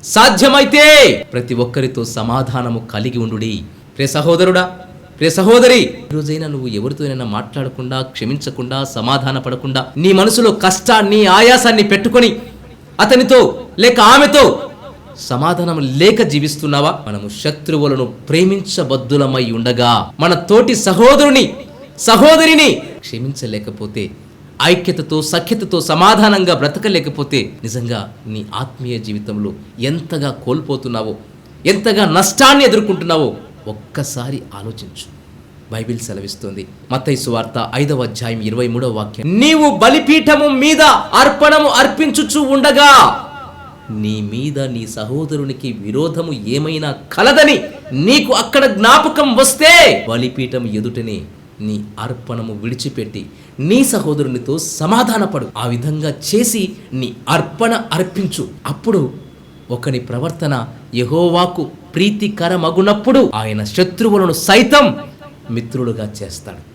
సాధ్యమైతే ప్రతి ఒక్కరితో సమాధానము కలిగి ఉండుడి. ప్రియ సహోదరుడా, ప్రియ సహోదరి, రోజైనా నువ్వు ఎవరితోనైనా మాట్లాడకుండా, క్షమించకుండా, సమాధాన పడకుండా, నీ మనసులో కష్టాన్ని, ఆయాసాన్ని పెట్టుకొని అతనితో లేక ఆమెతో సమాధానం లేక జీవిస్తున్నావా? మనము శత్రువులను ప్రేమించబద్దులమై ఉండగా మన తోటి సహోదరిని క్షమించలేకపోతే, ఐక్యతతో సఖ్యతతో సమాధానంగా బ్రతకలేకపోతే నిజంగా నీ ఆత్మీయ జీవితంలో ఎంతగా కోల్పోతున్నావో, ఎంతగా నష్టాన్ని ఎదుర్కొంటున్నావో ఒక్కసారి ఆలోచించు. బైబిల్ సెలవిస్తుంది, మత్తయి సువార్త 5వ అధ్యాయం 23వ వాక్యం, నీవు బలిపీఠము మీద అర్పణము అర్పించుచు ఉండగా నీ మీద నీ సహోదరునికి విరోధము ఏమైనా కలదని నీకు అక్కడ జ్ఞాపకం వస్తే బలిపీఠం ఎదుటనే నీ అర్పణము విడిచిపెట్టి నీ సహోదరునితో సమాధానపడు. ఆ విధంగా చేసి నీ అర్పణ అర్పించు. అప్పుడు ఒకని ప్రవర్తన యెహోవాకు ప్రీతికరమగునప్పుడు ఆయన శత్రువులను సైతం మిత్రులుగా చేస్తాడు.